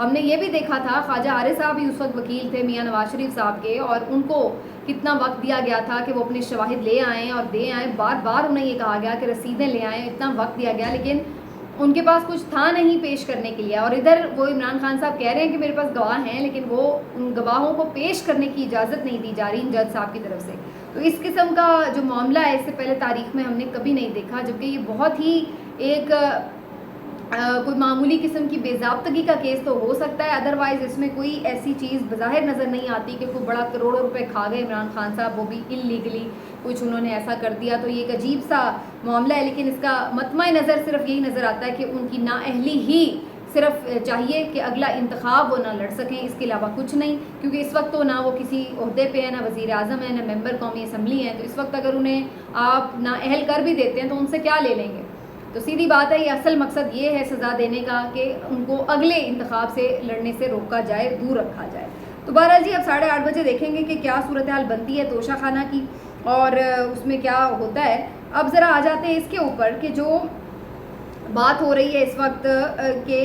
ہم نے یہ بھی دیکھا تھا خواجہ عارف صاحب بھی اس وقت وکیل تھے میاں نواز شریف صاحب کے، اور ان کو کتنا وقت دیا گیا تھا کہ وہ اپنے شواہد لے آئیں اور دے آئیں، بار بار انہیں یہ کہا گیا کہ رسیدیں لے آئیں، اتنا وقت دیا گیا، لیکن ان کے پاس کچھ تھا نہیں پیش کرنے کے لیے. اور ادھر وہ عمران خان صاحب کہہ رہے ہیں کہ میرے پاس گواہ ہیں، لیکن وہ ان گواہوں کو پیش کرنے کی اجازت نہیں دی جا رہی ان جج صاحب کی طرف سے. تو اس قسم کا جو معاملہ ہے اس سے پہلے تاریخ میں ہم نے کبھی نہیں دیکھا، جبکہ یہ بہت ہی ایک کوئی معمولی قسم کی بے ضابطگی کا کیس تو ہو سکتا ہے، ادروائز اس میں کوئی ایسی چیز بظاہر نظر نہیں آتی کہ کوئی بڑا کروڑوں روپے کھا گئے عمران خان صاحب، وہ بھی انلیگلی کچھ انہوں نے ایسا کر دیا. تو یہ ایک عجیب سا معاملہ ہے، لیکن اس کا مطمع نظر صرف یہی نظر آتا ہے کہ ان کی نااہلی ہی صرف چاہیے کہ اگلا انتخاب وہ نہ لڑ سکیں، اس کے علاوہ کچھ نہیں. کیونکہ اس وقت تو نہ وہ کسی عہدے پہ ہے، نہ وزیر اعظم ہے، نہ ممبر قومی اسمبلی ہیں، تو اس وقت اگر انہیں آپ نااہل کر بھی دیتے ہیں تو ان سے کیا لے لیں گے. تو سیدھی بات ہے، یہ اصل مقصد یہ ہے سزا دینے کا کہ ان کو اگلے انتخاب سے لڑنے سے روکا جائے، دور رکھا جائے. تو بہرحال جی اب 8:30 بجے دیکھیں گے کہ کیا صورتحال بنتی ہے توشہ خانہ کی اور اس میں کیا ہوتا ہے. اب ذرا آ جاتے ہیں اس کے اوپر کہ جو بات ہو رہی ہے اس وقت کہ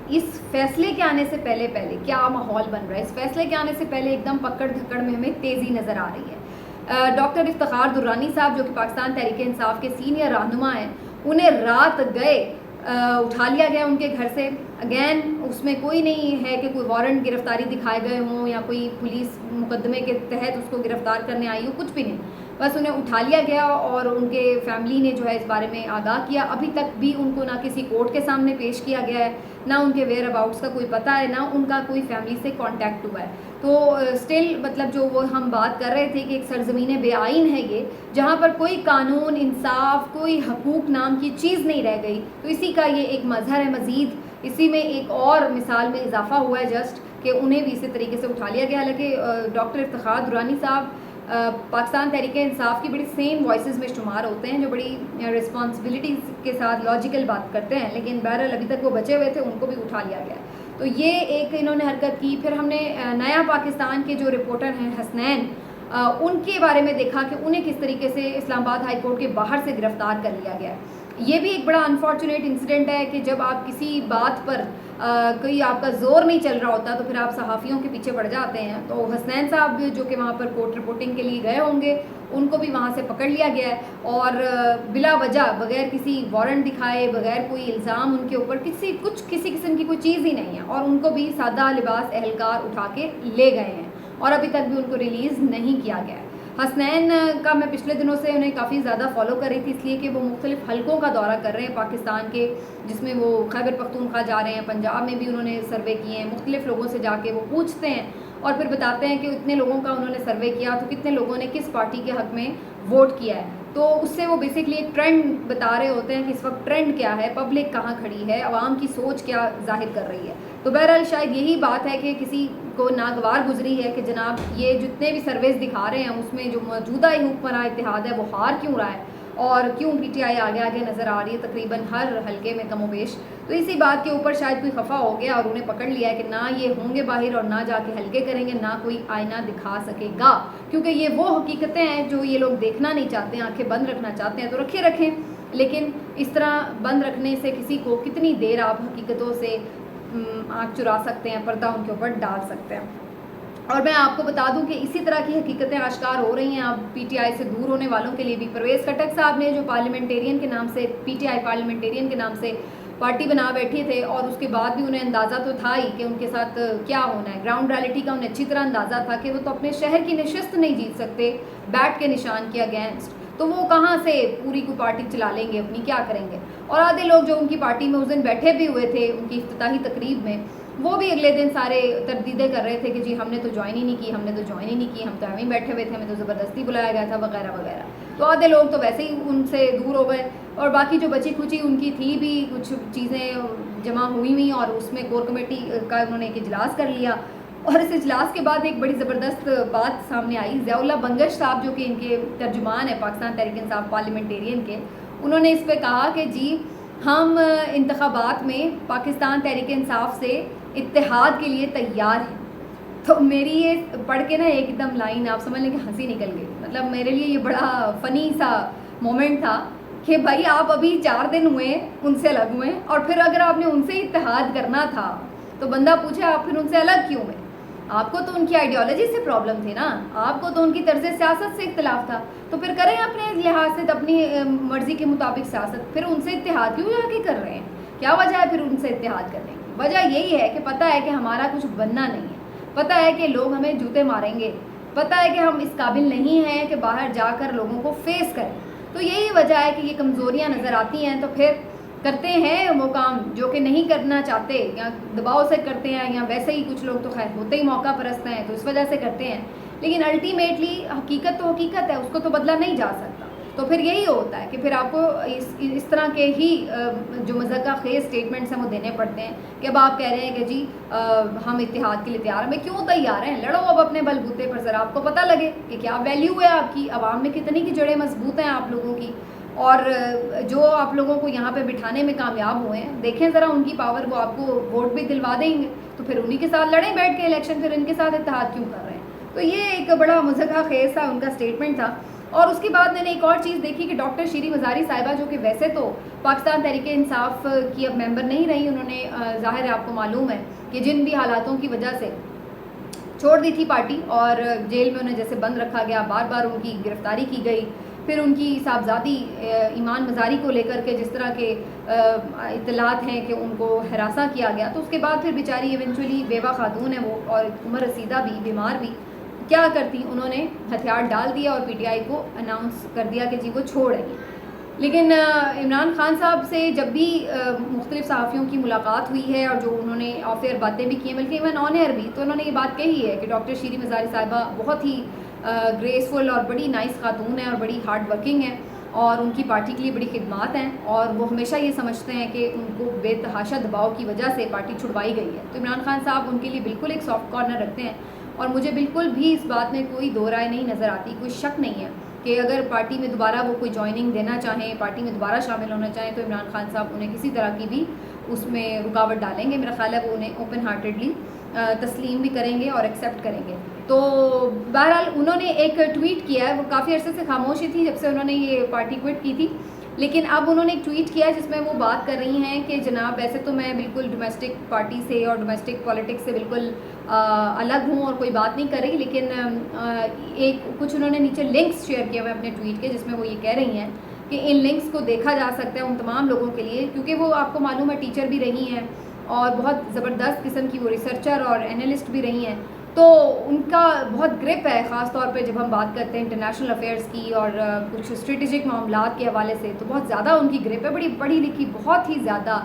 اس فیصلے کے آنے سے پہلے کیا ماحول بن رہا ہے. اس فیصلے کے آنے سے پہلے ایک دم پکڑ دھکڑ میں ہمیں تیزی نظر آ رہی ہے. ڈاکٹر افتخار درانی صاحب جو کہ پاکستان تحریک انصاف کے سینئر رہنما ہیں، انہیں رات گئے اٹھا لیا گیا ان کے گھر سے. اگین اس میں کوئی نہیں ہے کہ کوئی وارنٹ گرفتاری دکھائے گئے ہوں یا کوئی پولیس مقدمے کے تحت اس کو گرفتار کرنے آئی ہو، کچھ بھی نہیں. بس انہیں اٹھا لیا گیا اور ان کے فیملی نے جو ہے اس بارے میں آگاہ کیا. ابھی تک بھی ان کو نہ کسی کورٹ کے سامنے پیش کیا گیا ہے، نہ ان کے ویئر اباؤٹس کا کوئی پتہ ہے، نہ ان کا کوئی فیملی سے کانٹیکٹ ہوا ہے. تو اسٹل مطلب جو وہ ہم بات کر رہے تھے کہ ایک سرزمین بے آئین ہے یہ، جہاں پر کوئی قانون انصاف کوئی حقوق نام کی چیز نہیں رہ گئی. تو اسی کا یہ ایک مظہر ہے. مزید اسی میں ایک اور مثال میں اضافہ ہوا ہے جسٹ کہ انہیں بھی اسی طریقے سے اٹھا لیا گیا. حالانکہ ڈاکٹر افتخار درانی صاحب پاکستان تحریک انصاف کی بڑی سیم وائسز میں شمار ہوتے ہیں، جو بڑی رسپانسبلٹیز کے ساتھ لاجیکل بات کرتے ہیں، لیکن بہرحال ابھی تک وہ بچے ہوئے تھے، ان کو بھی اٹھا لیا گیا. تو یہ ایک انہوں نے حرکت کی. پھر ہم نے نیا پاکستان کے جو رپورٹر ہیں حسنین، ان کے بارے میں دیکھا کہ انہیں کس طریقے سے اسلام آباد ہائی کورٹ کے باہر سے گرفتار کر لیا گیا ہے. یہ بھی ایک بڑا انفارچونیٹ انسیڈنٹ ہے کہ جب آپ کسی بات پر کوئی آپ کا زور نہیں چل رہا ہوتا تو پھر آپ صحافیوں کے پیچھے پڑ جاتے ہیں. تو حسنین صاحب جو کہ وہاں پر کورٹ رپورٹنگ کے لیے گئے ہوں گے، ان کو بھی وہاں سے پکڑ لیا گیا ہے اور بلا وجہ بغیر کسی وارنٹ دکھائے، بغیر کوئی الزام ان کے اوپر کسی قسم کی کوئی چیز ہی نہیں ہے، اور ان کو بھی سادہ لباس اہلکار اٹھا کے لے گئے ہیں اور ابھی تک بھی ان کو ریلیز نہیں کیا گیا ہے. حسنین کا میں پچھلے دنوں سے انہیں کافی زیادہ فالو کر رہی تھی، اس لیے کہ وہ مختلف حلقوں کا دورہ کر رہے ہیں پاکستان کے، جس میں وہ خیبر پختونخوا جا رہے ہیں، پنجاب میں بھی انہوں نے سروے کیے ہیں. مختلف لوگوں سے جا کے وہ پوچھتے ہیں اور پھر بتاتے ہیں کہ اتنے لوگوں کا انہوں نے سروے کیا تو کتنے لوگوں نے کس پارٹی کے حق میں ووٹ کیا ہے. تو اس سے وہ بیسکلی ایک ٹرینڈ بتا رہے ہوتے ہیں کہ اس وقت ٹرینڈ کیا ہے، پبلک کہاں کھڑی ہے، عوام کی سوچ کیا ظاہر کر رہی ہے. تو بہرحال شاید یہی بات ہے کہ کسی کو ناگوار گزری ہے کہ جناب یہ جتنے بھی سرویز دکھا رہے ہیں اس میں جو موجودہ حکمراں اتحاد ہے وہ ہار کیوں رہا ہے اور کیوں پی ٹی آئی آگے آگے نظر آ رہی ہے تقریباً ہر حلقے میں کم و بیش. تو اسی بات کے اوپر شاید کوئی خفا ہو گیا اور انہیں پکڑ لیا ہے کہ نہ یہ ہوں گے باہر اور نہ جا کے حلقے کریں گے، نہ کوئی آئینہ دکھا سکے گا، کیونکہ یہ وہ حقیقتیں ہیں جو یہ لوگ دیکھنا نہیں چاہتے ہیں. آنکھیں بند رکھنا چاہتے ہیں تو رکھیں، لیکن اس طرح بند رکھنے سے کسی کو کتنی دیر آپ حقیقتوں سے آنکھ چرا سکتے ہیں، پردہ ان کے اوپر ڈال سکتے ہیں. اور میں آپ کو بتا دوں کہ اسی طرح کی حقیقتیں آشکار ہو رہی ہیں اب پی ٹی آئی سے دور ہونے والوں کے لیے بھی. پرویز خٹک صاحب نے جو پارلیمنٹیرین کے نام سے پی ٹی آئی پارلیمنٹیرین کے نام سے پارٹی بنا بیٹھے تھے، اور اس کے بعد بھی انہیں اندازہ تو تھا ہی کہ ان کے ساتھ کیا ہونا ہے، گراؤنڈ ریالٹی کا انہیں اچھی طرح اندازہ تھا کہ وہ تو اپنے شہر کی نشست نہیں جیت سکتے بیٹ کے نشان کے اگینسٹ، تو وہ کہاں سے پوری کوئی پارٹی چلا لیں گے اپنی، کیا کریں گے. اور آدھے لوگ جو ان کی پارٹی میں اس دن بیٹھے بھی ہوئے تھے ان کی افتتاحی تقریب میں، وہ بھی اگلے دن سارے تردیدیں کر رہے تھے کہ جی ہم نے تو جوائن ہی نہیں کی، ہم تو ہمیں بیٹھے ہوئے تھے، ہمیں تو زبردستی بلایا گیا تھا وغیرہ وغیرہ. تو آدھے لوگ تو ویسے ہی ان سے دور ہو گئے، اور باقی جو بچی کھچی ان کی تھی بھی کچھ چیزیں جمع ہوئی اور اس میں کور کمیٹی کا انہوں نے ایک اجلاس کر لیا. اور اس اجلاس کے بعد ایک بڑی زبردست بات سامنے آئی. ضیاء اللہ بنگش صاحب جو کہ ان کے ترجمان ہیں پاکستان تحریک انصاف پارلیمنٹیرین کے، انہوں نے اس پہ کہا کہ جی ہم انتخابات میں پاکستان تحریک انصاف سے اتحاد کے لیے تیار ہیں. تو میری یہ پڑھ کے نا ایک دم لائن آپ سمجھ لیں کہ ہنسی نکل گئی. مطلب میرے لیے یہ بڑا فنی سا مومنٹ تھا کہ بھائی آپ ابھی 4 دن ہوئے ان سے الگ ہوئے، اور پھر اگر آپ نے ان سے اتحاد کرنا تھا تو بندہ پوچھے آپ پھر ان سے الگ کیوں ہیں؟ آپ کو تو ان کی آئیڈیالوجی سے پرابلم تھی نا، آپ کو تو ان کی طرز سیاست سے اختلاف تھا، تو پھر کریں اپنے لحاظ سے اپنی مرضی کے مطابق سیاست. پھر ان سے اتحاد کیوں جا کے کر رہے ہیں؟ کیا وجہ ہے پھر ان سے اتحاد کرنے کی؟ وجہ یہی ہے کہ پتہ ہے کہ ہمارا کچھ بننا نہیں ہے، پتہ ہے کہ لوگ ہمیں جوتے ماریں گے، پتہ ہے کہ ہم اس قابل نہیں ہیں کہ باہر جا کر لوگوں کو فیس کریں. تو یہی وجہ ہے کہ یہ کمزوریاں نظر آتی ہیں، تو پھر کرتے ہیں وہ کام جو کہ نہیں کرنا چاہتے، یا دباؤ سے کرتے ہیں، یا ویسے ہی کچھ لوگ تو خیر ہوتے ہی موقع پرست ہیں تو اس وجہ سے کرتے ہیں. لیکن الٹیمیٹلی حقیقت تو حقیقت ہے، اس کو تو بدلا نہیں جا سکتا. تو پھر یہی ہوتا ہے کہ پھر آپ کو اس طرح کے ہی جو مذاکرہ خیز اسٹیٹمنٹس ہیں وہ دینے پڑتے ہیں کہ اب آپ کہہ رہے ہیں کہ جی ہم اتحاد کے لیے تیار ہیں. میں کیوں تیار ہیں؟ لڑو اب اپنے بل بوتے پر، ذرا آپ کو پتہ لگے کہ کیا ویلیو ہے آپ کی، عوام میں کتنی کی جڑیں مضبوط ہیں آپ لوگوں کی، اور جو آپ لوگوں کو یہاں پہ بٹھانے میں کامیاب ہوئے ہیں دیکھیں ذرا ان کی پاور، وہ آپ کو ووٹ بھی دلوا دیں گے. تو پھر انہی کے ساتھ لڑیں بیٹھ کے الیکشن، پھر ان کے ساتھ اتحاد کیوں کر رہے ہیں؟ تو یہ ایک بڑا مضحکہ خیز تھا ان کا اسٹیٹمنٹ تھا. اور اس کے بعد میں نے ایک اور چیز دیکھی کہ ڈاکٹر شیریں مزاری صاحبہ، جو کہ ویسے تو پاکستان تحریک انصاف کی اب ممبر نہیں رہی، انہوں نے ظاہر ہے آپ کو معلوم ہے کہ جن بھی حالاتوں کی وجہ سے چھوڑ دی تھی پارٹی، اور جیل میں انہیں جیسے بند رکھا گیا، بار بار ان کی گرفتاری کی گئی، پھر ان کی صاحبزادی ایمان مزاری کو لے کر کے جس طرح کے اطلاعات ہیں کہ ان کو ہراساں کیا گیا، تو اس کے بعد پھر بیچاری ایونچولی بیوہ خاتون ہے وہ، اور عمر رسیدہ بھی، بیمار بھی، کیا کرتی، انہوں نے ہتھیار ڈال دیا اور پی ٹی آئی کو اناؤنس کر دیا کہ جی وہ چھوڑ رہی ہیں. لیکن عمران خان صاحب سے جب بھی مختلف صحافیوں کی ملاقات ہوئی ہے، اور جو انہوں نے آف ایئر باتیں بھی کی ہیں، بلکہ ایون آن ایئر بھی، تو انہوں نے یہ بات کہی ہے کہ ڈاکٹر شیریں مزاری صاحبہ بہت ہی گریسفل اور بڑی نائس خاتون ہیں، اور بڑی ہارڈ ورکنگ ہیں، اور ان کی پارٹی کے لیے بڑی خدمات ہیں، اور وہ ہمیشہ یہ سمجھتے ہیں کہ ان کو بے تحاشا دباؤ کی وجہ سے پارٹی چھڑوائی گئی ہے. تو عمران خان صاحب ان کے لیے بالکل ایک سافٹ کارنر رکھتے ہیں، اور مجھے بالکل بھی اس بات میں کوئی دو رائے نہیں نظر آتی، کوئی شک نہیں ہے کہ اگر پارٹی میں دوبارہ وہ کوئی جوائننگ دینا چاہیں، پارٹی میں دوبارہ شامل ہونا چاہیں، تو عمران خان صاحب انہیں کسی طرح کی بھی اس میں رکاوٹ ڈالیں گے. میرا خیال ہے وہ انہیں اوپن ہارٹیڈلی تسلیم بھی کریں گے اور ایکسیپٹ کریں گے. تو بہرحال انہوں نے ایک ٹویٹ کیا ہے، وہ کافی عرصے سے خاموش ہی تھی جب سے انہوں نے یہ پارٹی کوئٹ کی تھی، لیکن اب انہوں نے ایک ٹویٹ کیا ہے جس میں وہ بات کر رہی ہیں کہ جناب ویسے تو میں بالکل ڈومیسٹک پارٹی سے اور ڈومیسٹک پالیٹکس سے بالکل الگ ہوں اور کوئی بات نہیں کر رہی، لیکن کچھ انہوں نے نیچے لنکس شیئر کیے ہوئے اپنے ٹویٹ کے، جس میں وہ یہ کہہ رہی ہیں کہ ان لنکس کو دیکھا جا سکتا ہے ان تمام لوگوں کے لیے، کیونکہ وہ آپ کو معلوم ہے ٹیچر بھی رہی ہیں اور بہت زبردست قسم کی وہ ریسرچر اور اینالسٹ بھی رہی ہیں، تو ان کا بہت گرپ ہے، خاص طور پہ جب ہم بات کرتے ہیں انٹرنیشنل افیئرس کی اور کچھ اسٹریٹجک معاملات کے حوالے سے، تو بہت زیادہ ان کی گرپ ہے، بڑی پڑھی لکھی، بہت ہی زیادہ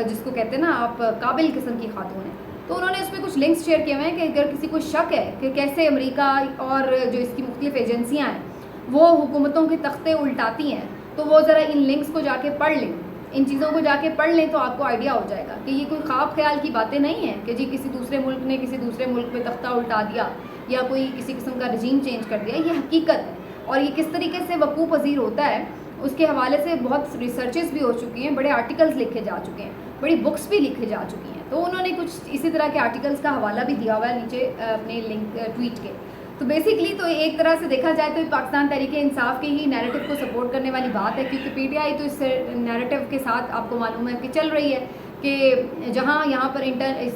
جس کو کہتے ہیں نا آپ قابل قسم کی خاتون ہیں. تو انہوں نے اس میں کچھ لنکس شیئر کیے ہوئے ہیں کہ اگر کسی کو شک ہے کہ کیسے امریکہ اور جو اس کی مختلف ایجنسیاں ہیں وہ حکومتوں کے تختے الٹاتی ہیں، تو وہ ذرا ان لنکس کو جا کے پڑھ لیں، ان چیزوں کو جا کے پڑھ لیں، تو آپ کو آئیڈیا ہو جائے گا کہ یہ کوئی خواب خیال کی باتیں نہیں ہیں کہ جی کسی دوسرے ملک نے کسی دوسرے ملک پہ تختہ الٹا دیا یا کوئی کسی قسم کا رجیم چینج کر دیا. یہ حقیقت ہے، اور یہ کس طریقے سے وقوع پذیر ہوتا ہے اس کے حوالے سے بہت ریسرچز بھی ہو چکی ہیں، بڑے آرٹیکلز لکھے جا چکے ہیں، بڑی بکس بھی لکھی جا چکی ہیں. تو انہوں نے کچھ اسی طرح کے آرٹیکلز کا حوالہ بھی دیا ہوا ہے نیچے اپنے لنک ٹویٹ کے. تو بیسکلی تو ایک طرح سے دیکھا جائے تو پاکستان تحریک انصاف کے ہی نیریٹو کو سپورٹ کرنے والی بات ہے، کیونکہ پی ٹی آئی تو اس نیریٹو کے ساتھ آپ کو معلوم ہے کہ چل رہی ہے کہ جہاں یہاں پر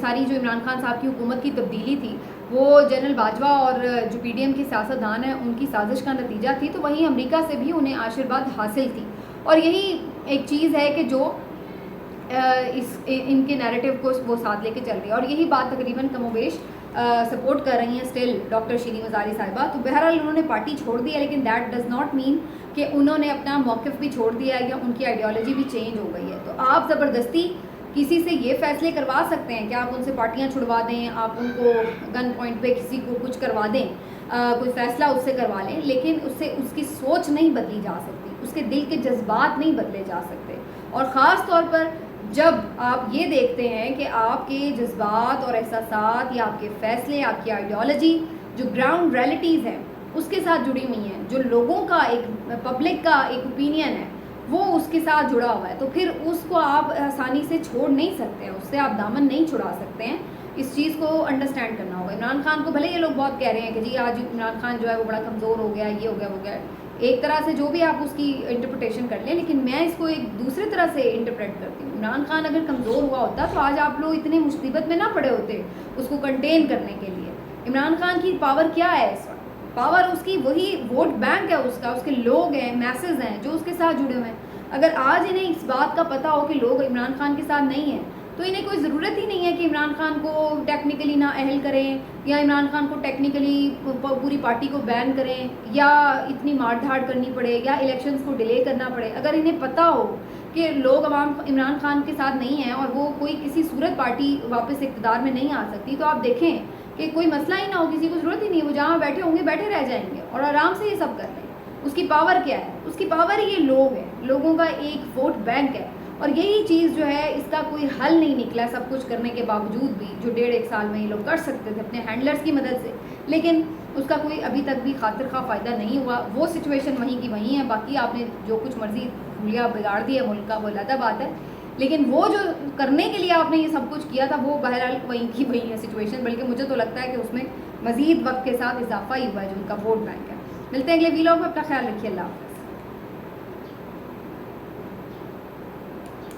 ساری جو عمران خان صاحب کی حکومت کی تبدیلی تھی وہ جنرل باجوہ اور جو پی ڈی ایم کی سیاستدان ہیں ان کی سازش کا نتیجہ تھی، تو وہیں امریکہ سے بھی انہیں آشیرواد حاصل تھی. اور یہی ایک چیز ہے کہ جو ان کے نیریٹو کو وہ ساتھ لے کے چل رہی ہے، اور یہی بات تقریباً کم و بیش سپورٹ کر رہی ہیں اسٹل ڈاکٹر شیریں مزاری صاحبہ. تو بہرحال انہوں نے پارٹی چھوڑ دی ہے، لیکن دیٹ ڈز ناٹ مین کہ انہوں نے اپنا موقف بھی چھوڑ دیا ہے یا ان کی آئیڈیالوجی بھی چینج ہو گئی ہے. تو آپ زبردستی کسی سے یہ فیصلے کروا سکتے ہیں کہ آپ ان سے پارٹیاں چھڑوا دیں، آپ ان کو گن پوائنٹ پہ کسی کو کچھ کروا دیں، کوئی فیصلہ اس سے کروا لیں، لیکن اس سے اس کی سوچ نہیں بدلی جا سکتی، اس کے دل کے جذبات نہیں بدلے جا سکتے. اور خاص طور پر جب آپ یہ دیکھتے ہیں کہ آپ کے جذبات اور احساسات یا آپ کے فیصلے، آپ کی آئیڈیالوجی جو گراؤنڈ ریئلٹیز ہیں اس کے ساتھ جڑی ہوئی ہیں، جو لوگوں کا ایک پبلک کا ایک اوپینین ہے وہ اس کے ساتھ جڑا ہوا ہے، تو پھر اس کو آپ آسانی سے چھوڑ نہیں سکتے ہیں، اس سے آپ دامن نہیں چھڑا سکتے ہیں. اس چیز کو انڈرسٹینڈ کرنا ہوگا. عمران خان کو بھلے یہ لوگ بہت کہہ رہے ہیں کہ جی آج عمران خان جو ہے وہ بڑا کمزور ہو گیا، یہ ہو گیا وہ گیا، ایک طرح سے جو بھی آپ اس کی انٹرپریٹیشن کر لیں، لیکن میں اس کو ایک دوسری طرح سے انٹرپریٹ کرتی ہوں. عمران خان اگر کمزور ہوا ہوتا تو آج آپ لوگ اتنے مصیبت میں نہ پڑے ہوتے اس کو کنٹین کرنے کے لیے. عمران خان کی پاور کیا ہے اس وقت؟ پاور اس کی وہی ووٹ بینک ہے اس کا، اس کے لوگ ہیں، میسز ہیں جو اس کے ساتھ جڑے ہوئے ہیں. اگر آج انہیں اس بات کا پتہ ہو کہ لوگ عمران خان کے ساتھ نہیں ہیں تو انہیں کوئی ضرورت ہی نہیں ہے کہ عمران خان کو ٹیکنیکلی نہ اہل کریں یا عمران خان کو ٹیکنیکلی پوری پارٹی کو بین کریں یا اتنی مار دھاڑ کرنی پڑے یا الیکشنز کو ڈیلے کرنا پڑے. اگر انہیں پتہ ہو کہ لوگ عوام عمران خان کے ساتھ نہیں ہیں اور وہ کوئی کسی صورت پارٹی واپس اقتدار میں نہیں آ سکتی، تو آپ دیکھیں کہ کوئی مسئلہ ہی نہ ہو، کسی کو ضرورت ہی نہیں ہے، وہ جہاں بیٹھے ہوں گے بیٹھے رہ جائیں گے اور آرام سے یہ سب کر لیں. اس کی پاور کیا ہے؟ اس کی پاور یہ لوگ ہیں، لوگوں کا ایک ووٹ بینک ہے. اور یہی چیز جو ہے اس کا کوئی حل نہیں نکلا سب کچھ کرنے کے باوجود بھی، جو 1.5 سال میں یہ لوگ کر سکتے تھے اپنے ہینڈلرز کی مدد سے، لیکن اس کا کوئی ابھی تک بھی خاطر خواہ فائدہ نہیں ہوا. وہ سچویشن وہیں کی وہیں ہے. باقی آپ نے جو کچھ مرضی بھولیا بگاڑ دیا ملک کا، وہ علیحدہ بات ہے، لیکن وہ جو کرنے کے لیے آپ نے یہ سب کچھ کیا تھا وہ بہرحال وہیں کی وہیں ہے سچویشن. بلکہ مجھے تو لگتا ہے کہ اس میں مزید وقت کے ساتھ اضافہ ہی ہوا ہے جو ان کا ووٹ بینک ہے. ملتے ہیں اگلے ویلاگ میں، اپنا خیال رکھیے. اللہ حافظ.